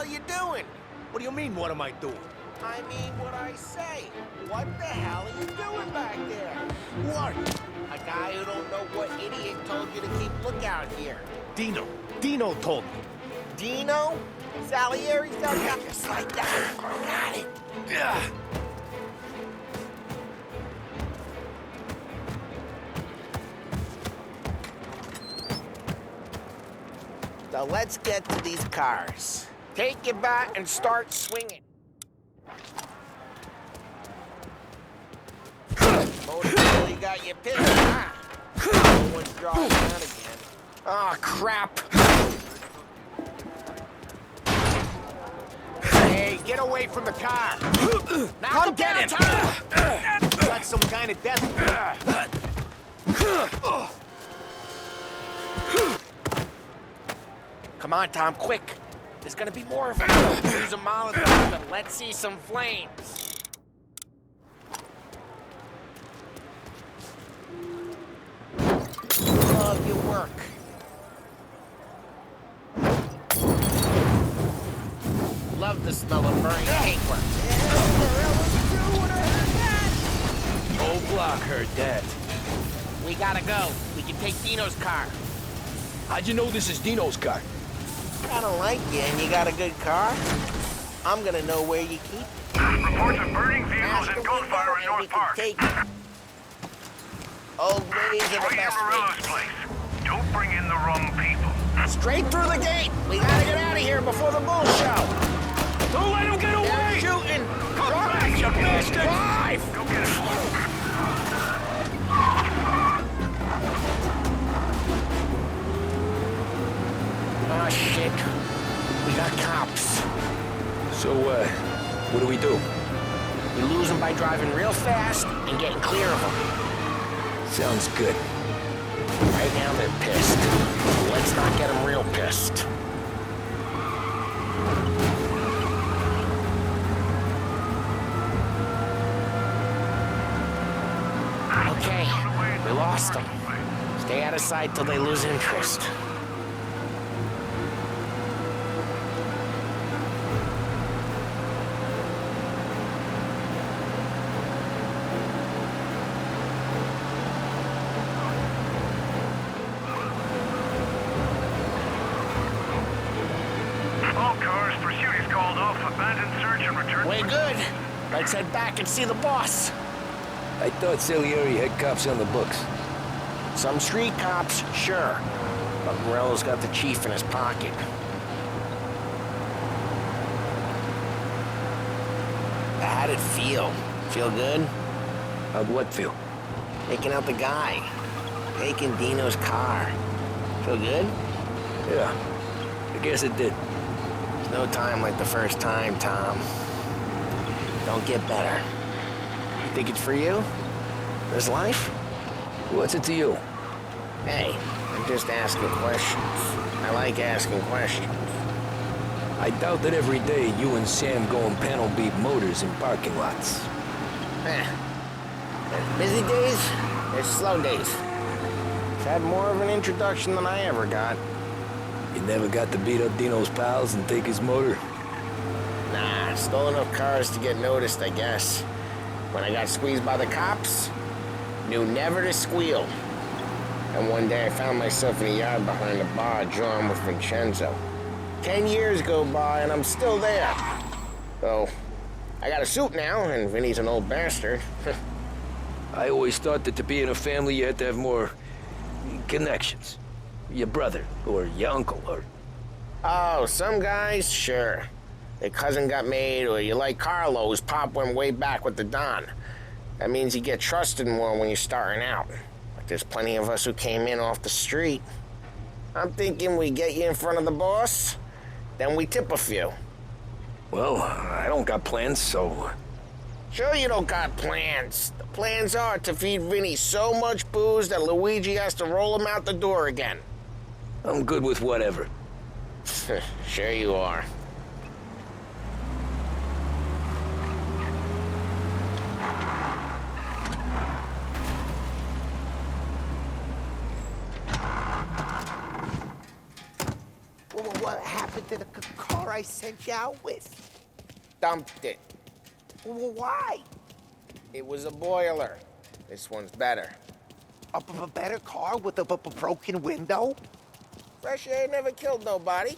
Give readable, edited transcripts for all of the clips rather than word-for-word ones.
hell you doing? What do you mean, what am I doing? I mean what I say. What the hell are you doing back there? What? A guy who don't know what idiot told you to keep lookout here. Dino. Dino told me. Dino? Salieri's out there just like that. Got it. Yeah. So let's get to these cars. Take your bat and start swinging. Motor, you got your pistol, huh? No one's drawing down again. Oh, crap. Hey, get away from the car. Now come get him. That's some kind of death. Come on, Tom, quick. There's gonna be more of them. Use a Molotov and let's see some flames. Love your work. Love the smell of burning paper. Whole block heard that. We gotta go. We can take Dino's car. How'd you know this is Dino's car? I don't like you and you got a good car. I'm gonna know where you keep it. Reports of burning vehicles and gunfire in North Park. Old ways are the Right in best Morello's ways. place. Don't bring in the wrong people. Straight through the gate. We gotta get out of here before the bull show. Don't let him get away! They're shooting. Come back, you bastard! Drive! Go get him. Oh, shit. We got cops. So, what do we do? We lose them by driving real fast and getting clear of them. Sounds good. Right now they're pissed. Let's not get them real pissed. Okay, we lost them. Stay out of sight till they lose interest. All cars, pursuit is called off. Abandoned search and return. Way good. Let's head back and see the boss. I thought Salieri had cops on the books. Some street cops, sure. But Morello's got the chief in his pocket. How'd it feel? Feel good? How'd what feel? Taking out the guy. Taking Dino's car. Feel good? Yeah, I guess it did. There's no time like the first time, Tom. Don't get better. You think it's for you? This life? What's it to you? Hey, I'm just asking questions. I like asking questions. I doubt that every day you and Sam go and panel beat motors in parking lots. Eh. There's busy days, there's slow days. I've had more of an introduction than I ever got. You never got to beat up Dino's pals and take his motor? Nah, stole enough cars to get noticed, I guess. When I got squeezed by the cops, knew never to squeal. And one day I found myself in a yard behind a bar drawing with Vincenzo. 10 years go by and I'm still there. So, I got a suit now, and Vinny's an old bastard. I always thought that to be in a family you had to have more connections. Your brother, or your uncle, or... Oh, some guys, sure. Their cousin got made, or you like Carlos, Pop went way back with the Don. That means you get trusted more when you're starting out. Like there's plenty of us who came in off the street. I'm thinking we get you in front of the boss, then we tip a few. Well, I don't got plans, so... Sure you don't got plans. The plans are to feed Vinny so much booze that Luigi has to roll him out the door again. I'm good with whatever. Sure you are. What happened? happened to the car I sent you out with? Dumped it. Well, why? It was a boiler. This one's better. A better car with a broken window? Fresh air never killed nobody.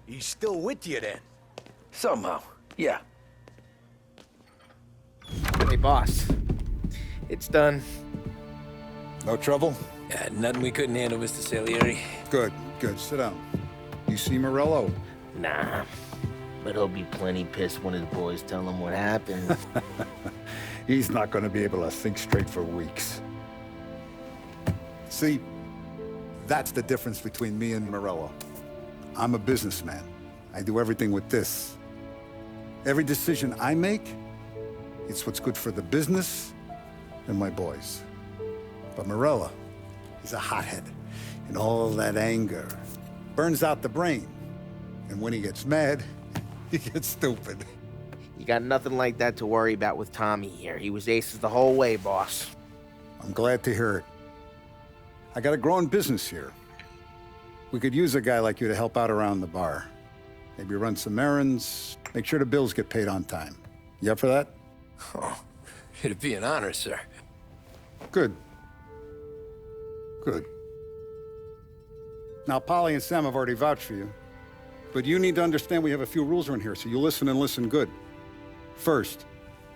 He's still with you then? Somehow, yeah. Hey, boss. It's done. No trouble? Yeah, nothing we couldn't handle, Mr. Salieri. Good, good. Sit down. You see Morello? Nah. But he'll be plenty pissed when his boys tell him what happened. He's not going to be able to think straight for weeks. See, that's the difference between me and Morello. I'm a businessman. I do everything with this. Every decision I make, it's what's good for the business and my boys. But Morello, he's a hothead. And all that anger burns out the brain. And when he gets mad, he gets stupid. You got nothing like that to worry about with Tommy here. He was aces the whole way, boss. I'm glad to hear it. I got a growing business here. We could use a guy like you to help out around the bar. Maybe run some errands, make sure the bills get paid on time. You up for that? Oh, it'd be an honor, sir. Good. Good. Now, Polly and Sam have already vouched for you. But you need to understand we have a few rules around here, so you listen and listen good. First,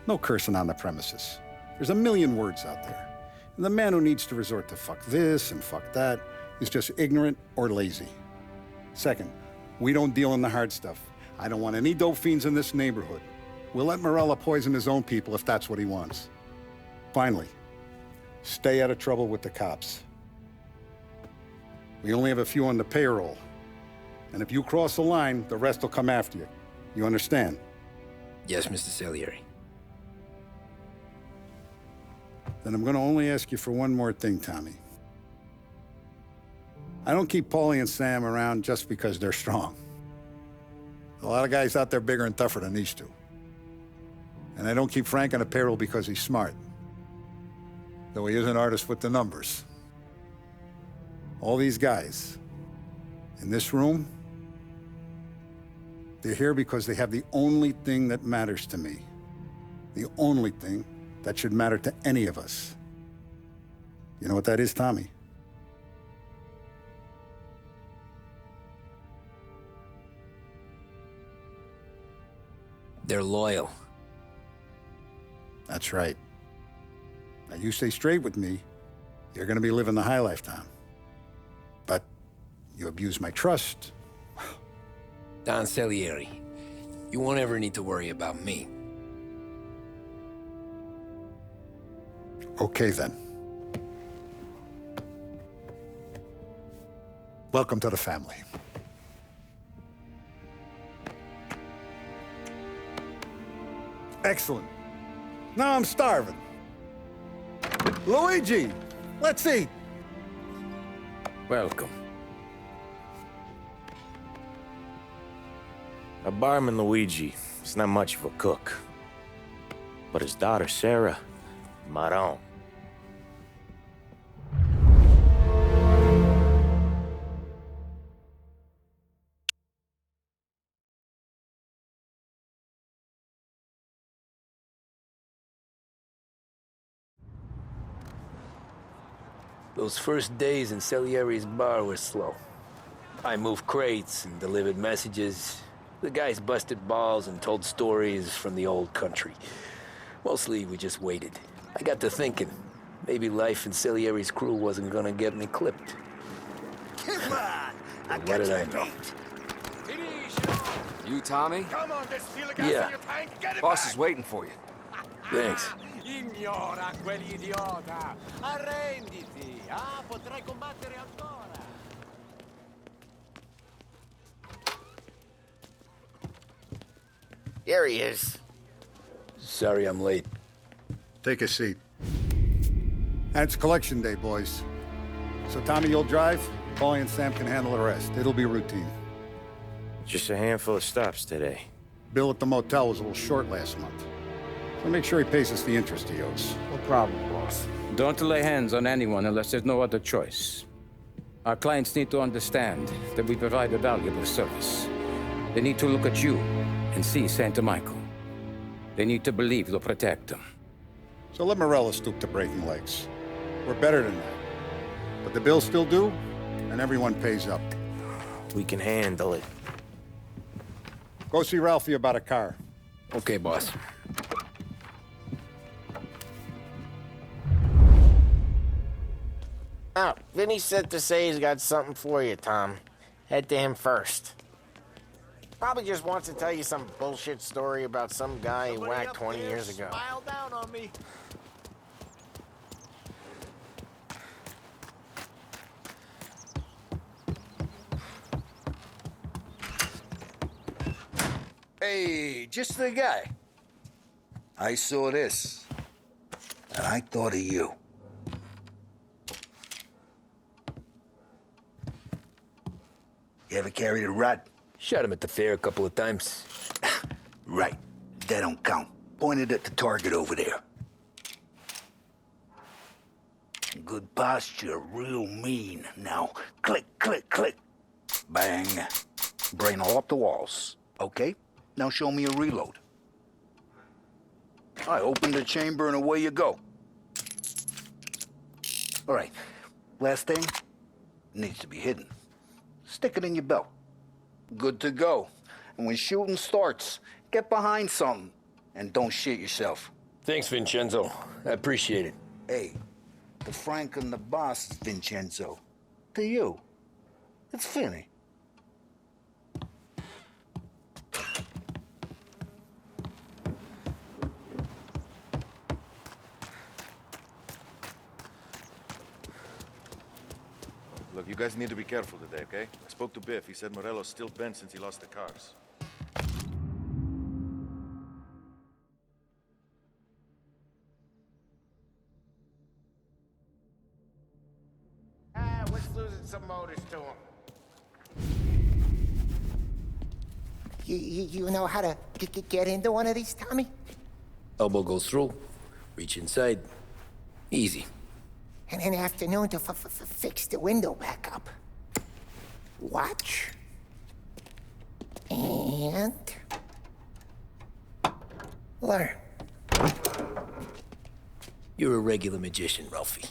no cursing on the premises. There's a million words out there. And the man who needs to resort to fuck this and fuck that is just ignorant or lazy. Second, we don't deal in the hard stuff. I don't want any dope fiends in this neighborhood. We'll let Morello poison his own people if that's what he wants. Finally, stay out of trouble with the cops. We only have a few on the payroll. And if you cross the line, the rest will come after you. You understand? Yes, Mr. Salieri. Then I'm going to only ask you for one more thing, Tommy. I don't keep Paulie and Sam around just because they're strong. A lot of guys out there bigger and tougher than these two. And I don't keep Frank on the payroll because he's smart. Though he is an artist with the numbers. All these guys in this room, they're here because they have the only thing that matters to me. The only thing that should matter to any of us. You know what that is, Tommy? They're loyal. That's right. Now, you stay straight with me, you're gonna be living the high life, Tom. But you abuse my trust. Don Salieri, you won't ever need to worry about me. Okay, then. Welcome to the family. Excellent. Now I'm starving. Luigi, let's eat. Welcome. A barman Luigi is not much of a cook. But his daughter Sarah, Maron. Those first days in Salieri's bar were slow. I moved crates and delivered messages. The guys busted balls and told stories from the old country. Mostly, we just waited. I got to thinking, maybe life in Salieri's crew wasn't gonna get me clipped. Come on! I What got did you I know? beat. You, Tommy? Come on, there's still a gas Yeah. in your tank. Get it Boss back. is waiting for you. Thanks. Ignora quell'idiota! Arrenditi! Ah, potrai combattere ancora! Here he is. Sorry I'm late. Take a seat. And it's collection day, boys. So Tommy, you'll drive. Paulie and Sam can handle the rest. It'll be routine. Just a handful of stops today. Bill at the motel was a little short last month. So make sure he pays us the interest he owes. No problem, boss. Don't lay hands on anyone unless there's no other choice. Our clients need to understand that we provide a valuable service. They need to look at you and see Santa Michael. They need to believe you'll protect them. So let Morello stoop to breaking legs. We're better than that. But the bills still due, and everyone pays up. We can handle it. Go see Ralphie about a car. Okay, boss. Oh, Vinny said to say he's got something for you, Tom. Head to him first. Probably just wants to tell you some bullshit story about some guy he whacked 20 years ago. Smile down on me. Hey, just the guy. I saw this, and I thought of you. You ever carried a rat? Shot him at the fair a couple of times. Right. That don't count. Pointed at the target over there. Good posture, real mean. Now, click, click, click. Bang. Brain all up the walls. Okay? Now show me a reload. I open the chamber and away you go. All right. Last thing. Needs to be hidden. Stick it in your belt. Good to go. And when shooting starts, get behind something. And don't shit yourself. Thanks, Vincenzo. I appreciate it. Hey, to Frank and the boss, Vincenzo. To you, it's Finny. Look, you guys need to be careful today, okay? I spoke to Biff. He said Morello's still bent since he lost the cars. What's losing some motors to him? You know how to get into one of these, Tommy? Elbow goes through. Reach inside. Easy. And in the afternoon to fix the window back up. Watch. And... learn. You're a regular magician, Ralphie.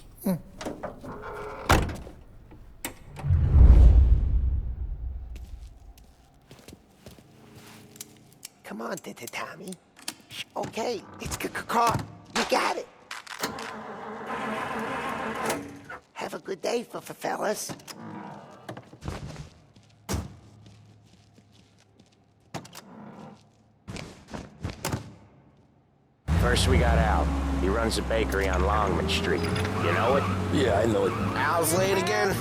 Come on, Tommy. Okay, it's car. You got it. Have a good day, fellas. First we got Al. He runs a bakery on Longman Street. You know it? Yeah, I know it. Al's late again?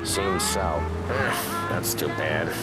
Seems so. That's too bad.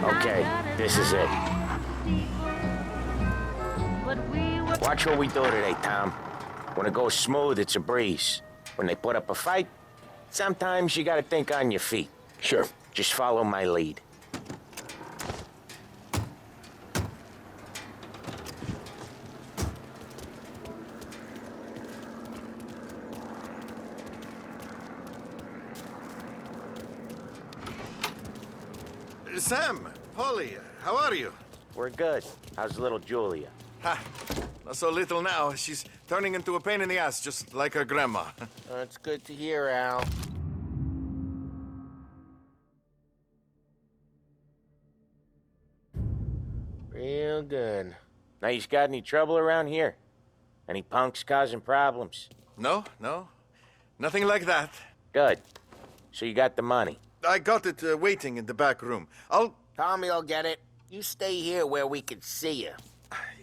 Okay, this is it. Watch what we do today, Tom. When it goes smooth, it's a breeze. When they put up a fight, sometimes you gotta think on your feet. Sure. Just follow my lead. Sam, Polly, how are you? We're good. How's little Julia? Ha! Not so little now. She's turning into a pain in the ass, just like her grandma. That's good to hear, Al. Real good. Now, you got any trouble around here? Any punks causing problems? No, no. Nothing like that. Good. So you got the money? I got it waiting in the back room. Tommy will get it. You stay here where we can see you.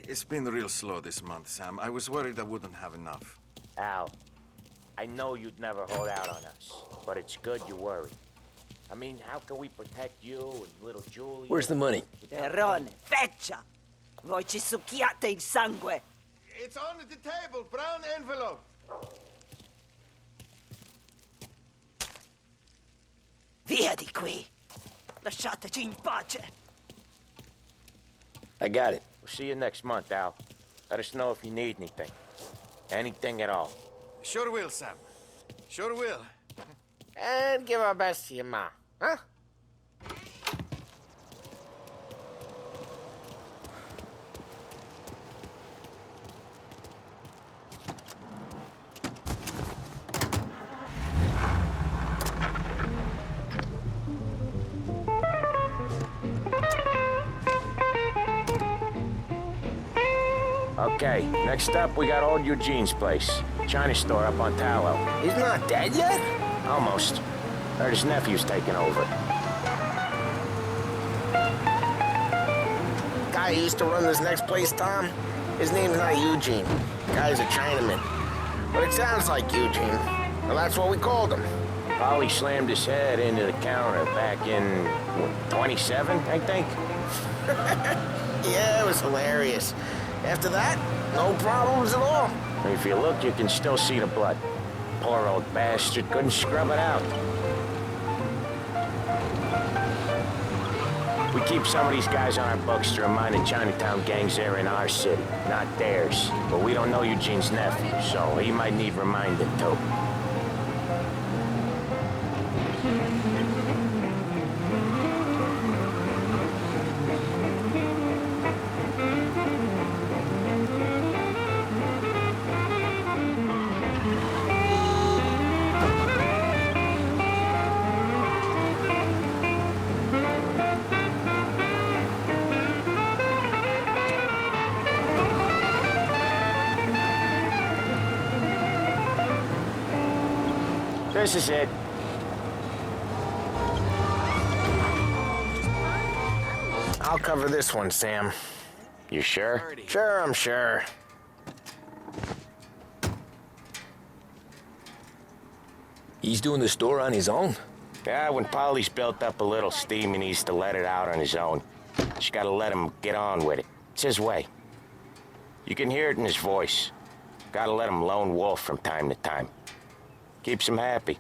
It's been real slow this month, Sam. I was worried I wouldn't have enough. Al, I know you'd never hold out on us, but it's good you worry. I mean, how can we protect you and little Julia? Where's the money? Terrone, feccia! Voi ci succhiate il sangue! It's on the table, brown envelope. Via di qui! Lasciateci in pace! I got it. We'll see you next month, Al. Let us know if you need anything. Anything at all. Sure will, Sam. Sure will. And give our best to your ma, huh? Okay, next up, we got old Eugene's place. China store up on Tallow. He's not dead yet? Almost. Heard his nephew's taking over. Guy who used to run this next place, Tom, his name's not Eugene. Guy's a Chinaman. But it sounds like Eugene. Well, that's what we called him. Polly slammed his head into the counter back in, 27, I think? Yeah, it was hilarious. After that, no problems at all. If you look, you can still see the blood. Poor old bastard couldn't scrub it out. We keep some of these guys on our books to remind the Chinatown gangs they're in our city, not theirs. But we don't know Eugene's nephew, so he might need reminding too. This is it. I'll cover this one, Sam. You sure? Sure, I'm sure. He's doing the store on his own? Yeah, when Polly's built up a little steam, he needs to let it out on his own. Just gotta let him get on with it. It's his way. You can hear it in his voice. Gotta let him lone wolf from time to time. Keeps him happy.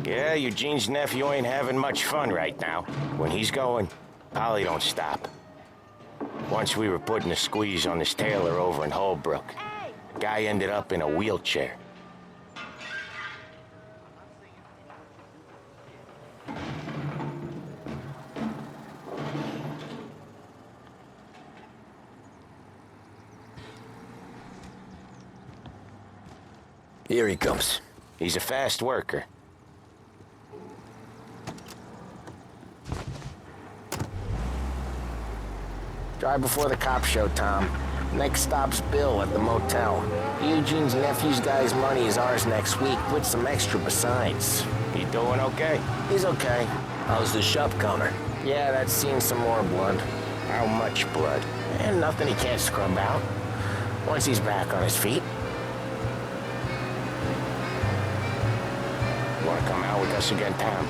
Yeah, Eugene's nephew ain't having much fun right now. When he's going, Polly don't stop. Once we were putting a squeeze on this tailor over in Holbrook. The guy ended up in a wheelchair. Here he comes. He's a fast worker. Drive before the cops show, Tom. Next stop's Bill at the motel. Eugene's nephew's guy's money is ours next week, with some extra besides. He doing okay? He's okay. How's the shop counter? Yeah, that's seen some more blood. How much blood? And nothing he can't scrub out. Once he's back on his feet. Wanna come out with us again, Tom?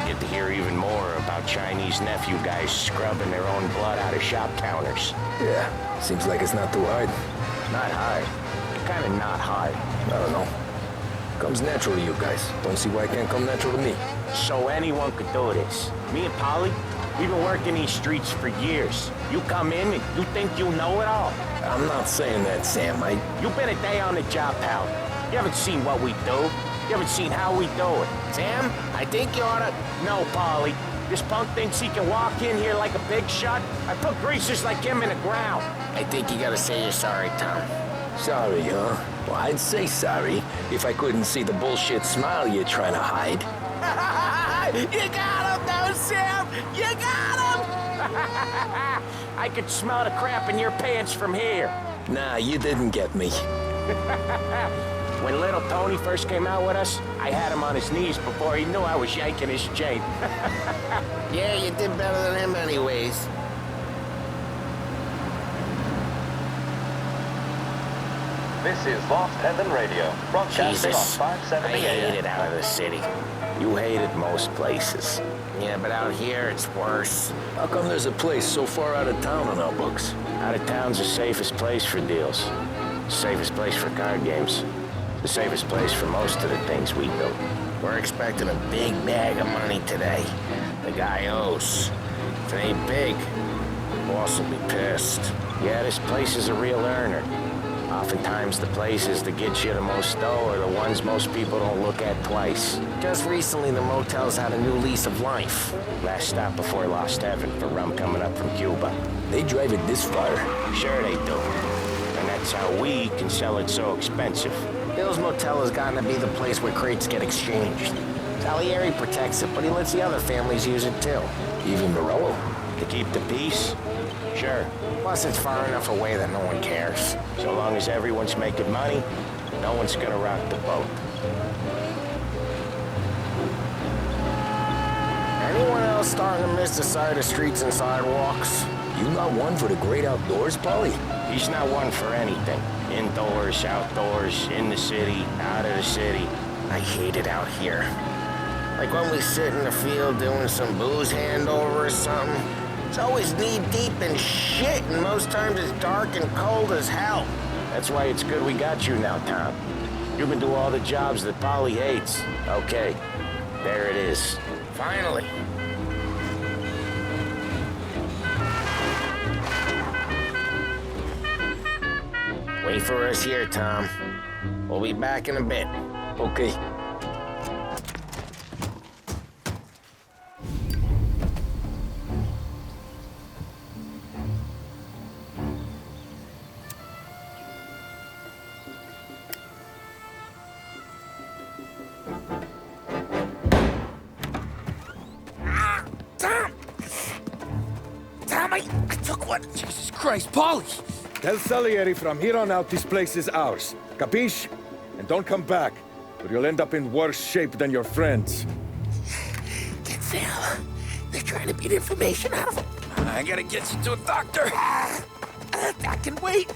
Get to hear even more about Chinese nephew guys scrubbing their own blood out of shop counters. Yeah, seems like it's not too hard. Not hard. Kinda not hard. I don't know. Comes natural to you guys. Don't see why it can't come natural to me. So anyone could do this. Me and Polly, we've been working these streets for years. You come in and you think you know it all. I'm not saying that, Sam. You've been a day on the job, pal. You haven't seen what we do. You haven't seen how we do it. Sam, I think you oughta... No, Polly. This punk thinks he can walk in here like a big shot. I put greasers like him in the ground. I think you gotta say you're sorry, Tom. Sorry, huh? Well, I'd say sorry if I couldn't see the bullshit smile you're trying to hide. You got him, though, Sam! You got him! I could smell the crap in your pants from here. Nah, you didn't get me. When little Tony first came out with us, I had him on his knees before he knew I was yanking his chain. Yeah, you did better than him anyways. This is Lost Heaven Radio, broadcasting Jesus, on I 570 hate AM. it out of the city. You hate it most places. Yeah, but out here it's worse. How come there's a place so far out of town on our books? Out of town's the safest place for deals. Safest place for card games. The safest place for most of the things we do. We're expecting a big bag of money today. The guy owes. If it ain't big, the boss will be pissed. Yeah, this place is a real earner. Oftentimes the places that get you the most dough are the ones most people don't look at twice. Just recently, the motel's had a new lease of life. Last stop before Lost Heaven for rum coming up from Cuba. They drive it this far. Sure they do. And that's how we can sell it so expensive. Bill's Motel has gotten to be the place where crates get exchanged. Salieri protects it, but he lets the other families use it too. Even Morello? To keep the peace? Sure. Plus, it's far enough away that no one cares. So long as everyone's making money, no one's gonna rock the boat. Anyone else starting to miss the side of streets and sidewalks? You not one for the great outdoors, Polly? He's not one for anything. Indoors, outdoors, in the city, out of the city. I hate it out here. Like when we sit in the field doing some booze handover or something. It's always knee-deep in shit, and most times it's dark and cold as hell. That's why it's good we got you now, Tom. You can do all the jobs that Polly hates. Okay, there it is. Finally. Wait for us here, Tom. We'll be back in a bit. Okay. I took one. Jesus Christ, Polly! Tell Salieri from here on out this place is ours. Capiche? And don't come back, or you'll end up in worse shape than your friends. Get Sam. They're trying to beat information out of him. I gotta get you to a doctor. I can wait.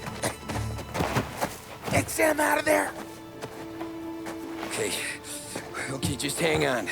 Get Sam out of there. Okay. Okay, just hang on.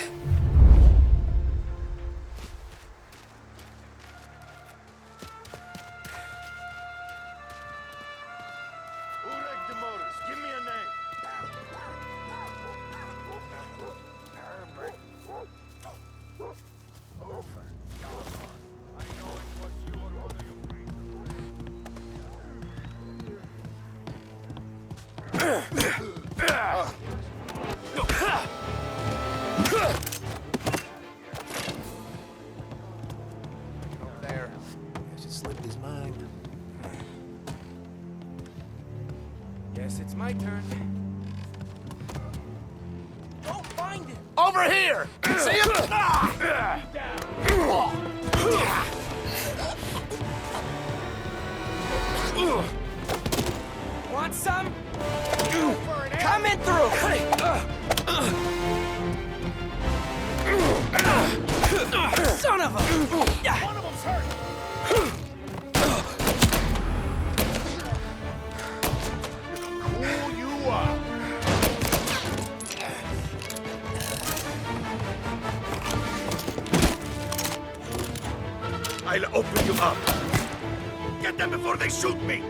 There. I just slipped his mind. Guess it's my turn. Go find him! Over here! See him? Want some? Coming through! Son of a... One of them's hurt! Who you are? I'll open you up. Get them before they shoot me.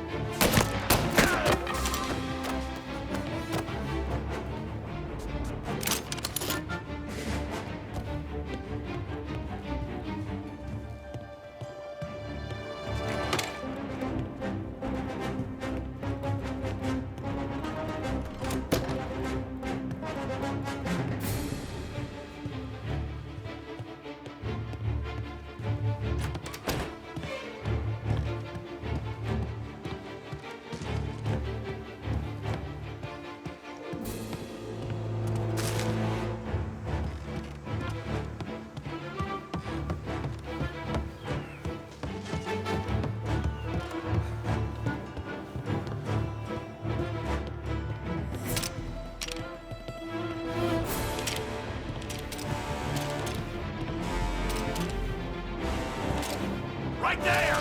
Right there!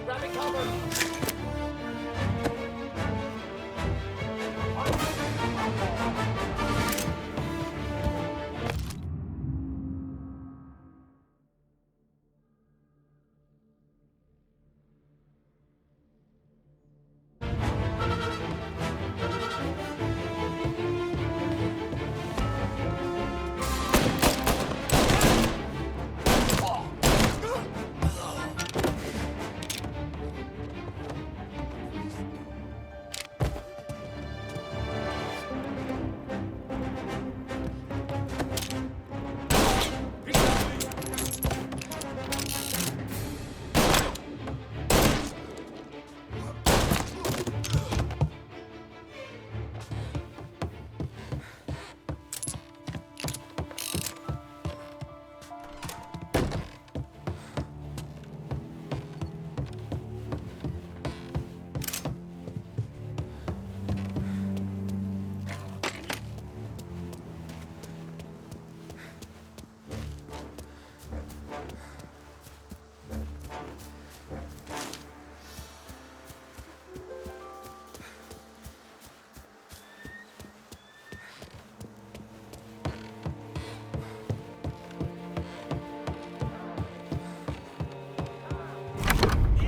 Grabbing cover.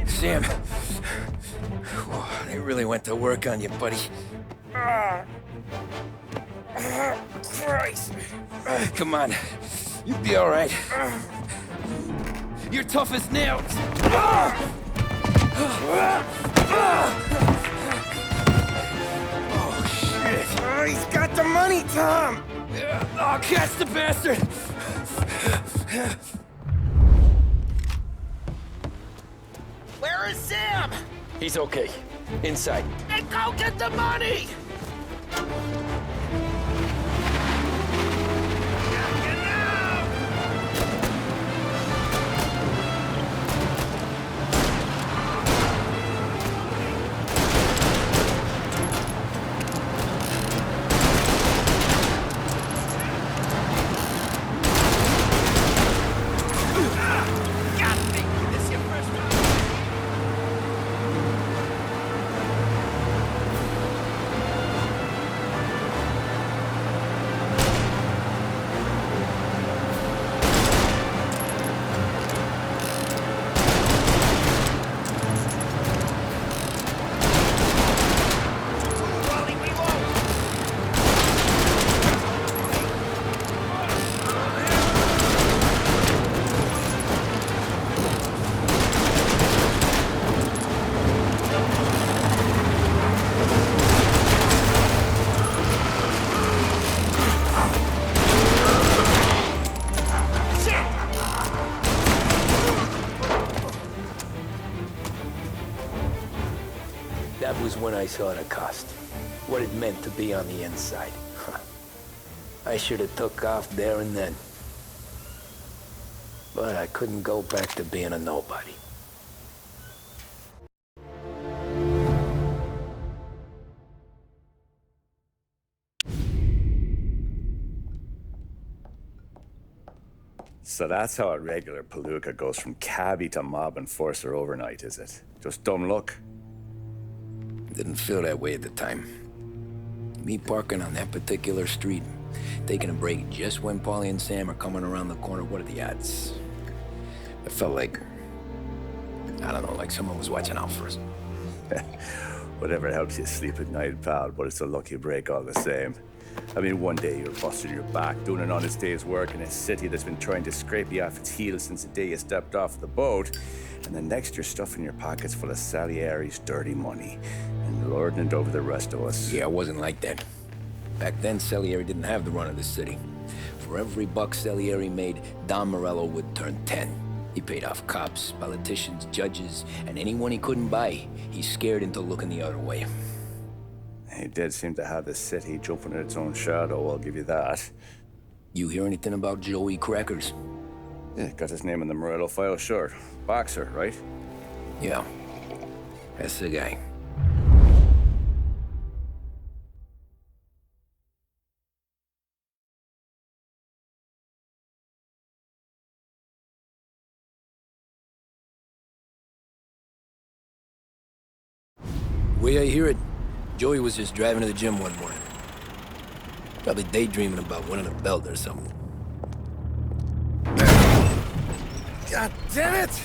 Sam. They really went to work on you, buddy. Christ. Come on. You'll be all right. You're tough as nails. Oh, shit. Oh, he's got the money, Tom! Oh, catch the bastard! Where is Sam? He's okay. Inside. Then go get the money! That was when I saw the cost. What it meant to be on the inside. I should have took off there and then. But I couldn't go back to being a nobody. So that's how a regular palooka goes from cabbie to mob enforcer overnight, is it? Just dumb luck? Didn't feel that way at the time. Me parking on that particular street, taking a break just when Paulie and Sam are coming around the corner, what are the odds? It felt like, I don't know, like someone was watching out for us. Whatever helps you sleep at night, pal, but it's a lucky break all the same. I mean, one day you're busting your back, doing an honest day's work in a city that's been trying to scrape you off its heels since the day you stepped off the boat, and the next you're stuffing your pockets full of Salieri's dirty money and lording it over the rest of us. Yeah, it wasn't like that. Back then, Salieri didn't have the run of the city. For every buck Salieri made, Don Morello would turn 10. He paid off cops, politicians, judges, and anyone he couldn't buy, he scared into looking the other way. He did seem to have the city jumping in its own shadow, I'll give you that. You hear anything about Joey Crackers? Yeah, got his name in the Morello file, sure. Boxer, right? Yeah. That's the guy. The way I hear it, Joey was just driving to the gym one morning. Probably daydreaming about winning a belt or something. God damn it!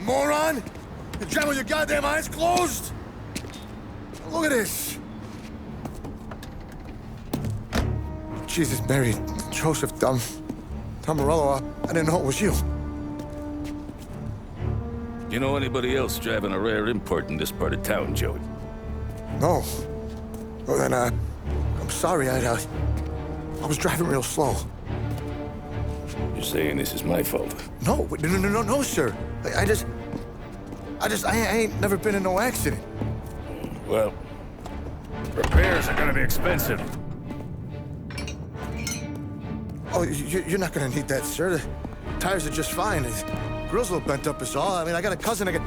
Moron! You're driving with your goddamn eyes closed? Look at this! Jesus, Mary, Joseph, Tom Morello, I didn't know it was you. You know anybody else driving a rare import in this part of town, Joey? No. Well, then, I'm sorry, I was driving real slow. You're saying this is my fault? No, sir. I ain't never been in no accident. Well, repairs are gonna be expensive. Oh, you're not gonna need that, sir. The tires are just fine. The grill's a little bent up is all. I mean, I got a cousin I can...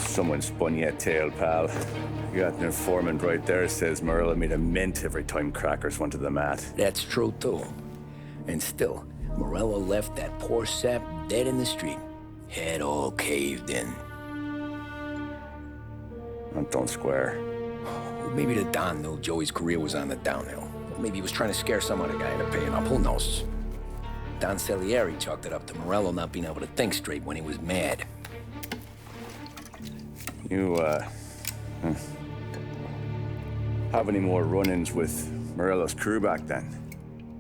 Someone spun you a tale, pal. You got an informant right there says Morello made a mint every time crackers went to the mat. That's true, too. And still, Morello left that poor sap dead in the street. Head all caved in. That don't square. Well, maybe the Don knew Joey's career was on the downhill. Maybe he was trying to scare some other guy into paying up. Who knows? Don Salieri chalked it up to Morello not being able to think straight when he was mad. You, have any more run-ins with Morello's crew back then?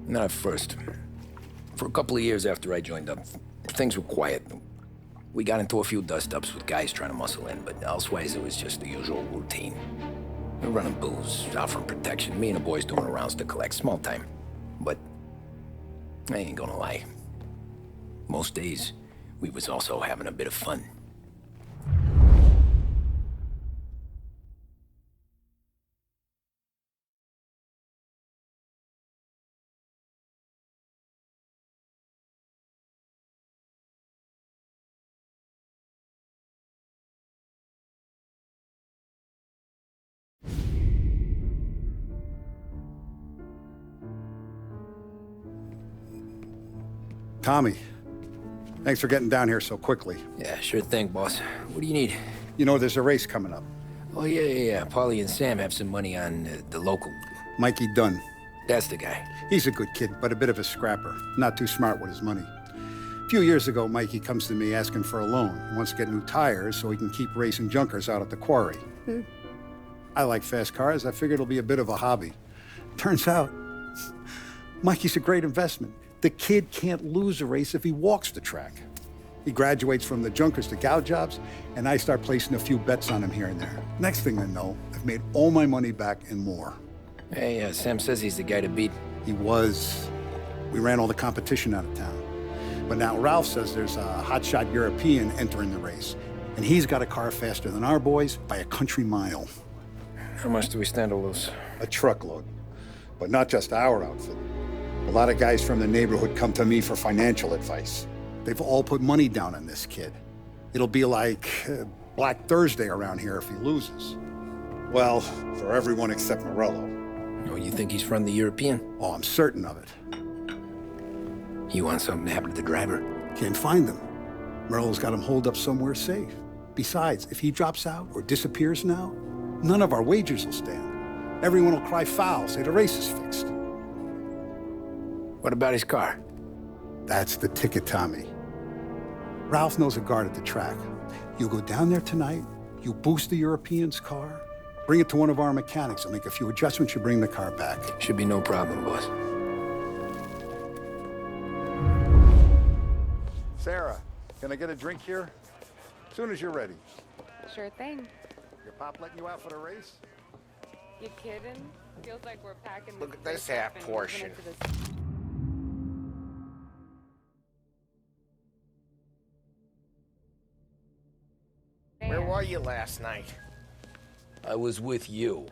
Not at first. For a couple of years after I joined up, things were quiet. We got into a few dust-ups with guys trying to muscle in, but elsewise it was just the usual routine. We were running booze, offering protection, me and the boys doing rounds to collect, small time. But I ain't gonna lie. Most days, we was also having a bit of fun. Tommy, thanks for getting down here so quickly. Yeah, sure thing, boss. What do you need? You know, there's a race coming up. Oh, yeah. Paulie and Sam have some money on the local. Mikey Dunn. That's the guy. He's a good kid, but a bit of a scrapper. Not too smart with his money. A few years ago, Mikey comes to me asking for a loan. He wants to get new tires so he can keep racing junkers out at the quarry. I like fast cars. I figured it'll be a bit of a hobby. Turns out, Mikey's a great investment. The kid can't lose a race if he walks the track. He graduates from the junkers to gal jobs, and I start placing a few bets on him here and there. Next thing I know, I've made all my money back and more. Hey, Sam says he's the guy to beat. He was. We ran all the competition out of town. But now Ralph says there's a hotshot European entering the race, and he's got a car faster than our boys by a country mile. How much do we stand to lose? A truckload. But not just our outfit. A lot of guys from the neighborhood come to me for financial advice. They've all put money down on this kid. It'll be like Black Thursday around here if he loses. Well, for everyone except Morello. Oh, you think he's from the European? Oh, I'm certain of it. You want something to happen to the driver? Can't find him. Morello's got him holed up somewhere safe. Besides, if he drops out or disappears now, none of our wagers will stand. Everyone will cry foul, say the race is fixed. What about his car? That's the ticket, Tommy. Ralph knows a guard at the track. You go down there tonight, you boost the European's car, bring it to one of our mechanics, and make a few adjustments, you bring the car back. Should be no problem, boss. Sarah, can I get a drink here? As soon as you're ready. Sure thing. Your pop letting you out for the race? You kidding? Feels like we're packing Look at this half portion. Where were you last night? I was with you.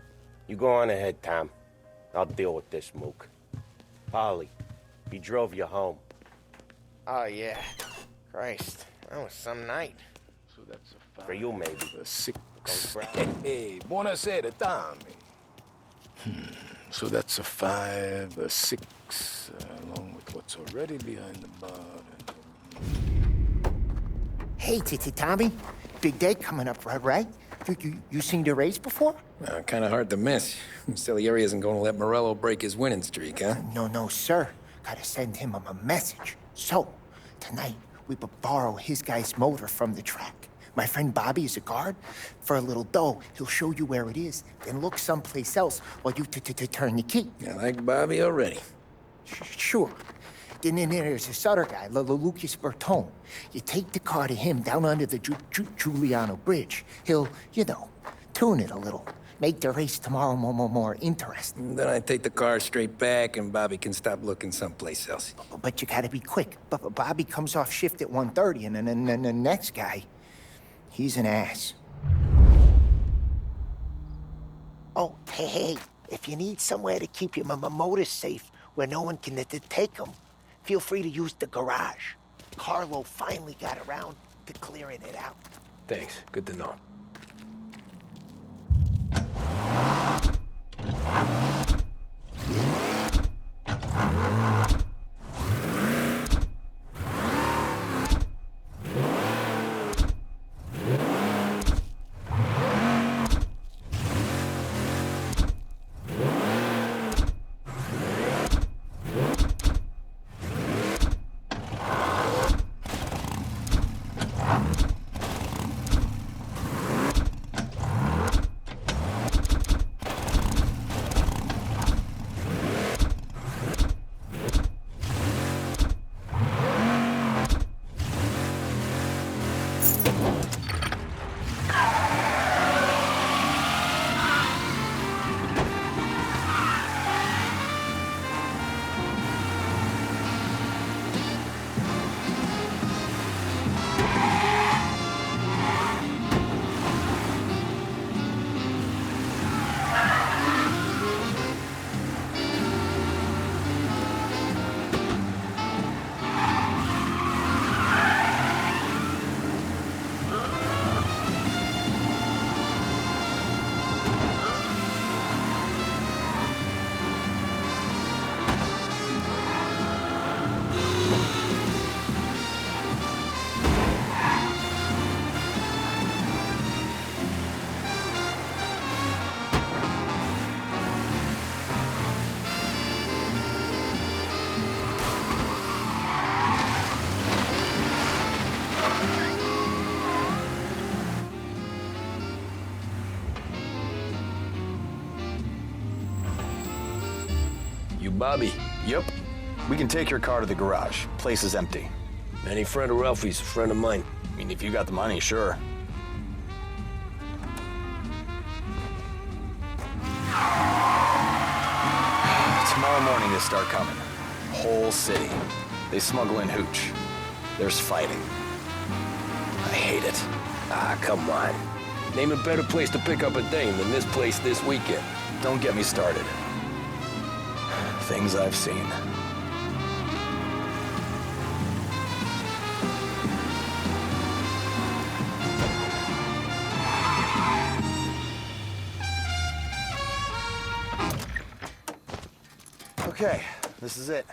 You go on ahead, Tom. I'll deal with this mook. Polly, he drove you home. Oh, yeah. Christ, that was some night. So that's a 5. For you, maybe. A 6. Hey, buonasera, Tommy. So that's a 5, a 6, along with what's already behind the bar. Hey, Tommy. Big day coming up, right? You seen the race before? Kind of hard to miss. Salieri isn't going to let Morello break his winning streak, huh? No, sir. Gotta send him a message. So, tonight, we borrow his guy's motor from the track. My friend Bobby is a guard. For a little dough, he'll show you where it is, then look someplace else while you turn the key. I like Bobby already. Sure. Then there's this other guy, Lucas Bertone. You take the car to him down under the Giuliano Bridge. He'll, tune it a little. Make the race tomorrow more interesting. Then I take the car straight back and Bobby can stop looking someplace else. But you gotta be quick. But Bobby comes off shift at 1:30, and then the next guy, he's an ass. Oh, hey, if you need somewhere to keep your motor safe where no one can take them, feel free to use the garage. Carlo finally got around to clearing it out. Thanks. Good to know. Bobby. Yep. We can take your car to the garage. Place is empty. Any friend of Ralphie's a friend of mine. I mean, if you got the money, sure. Tomorrow morning they start coming. Whole city. They smuggle in hooch. There's fighting. I hate it. Ah, come on. Name a better place to pick up a dame than this place this weekend. Don't get me started. Things I've seen. Okay, this is it.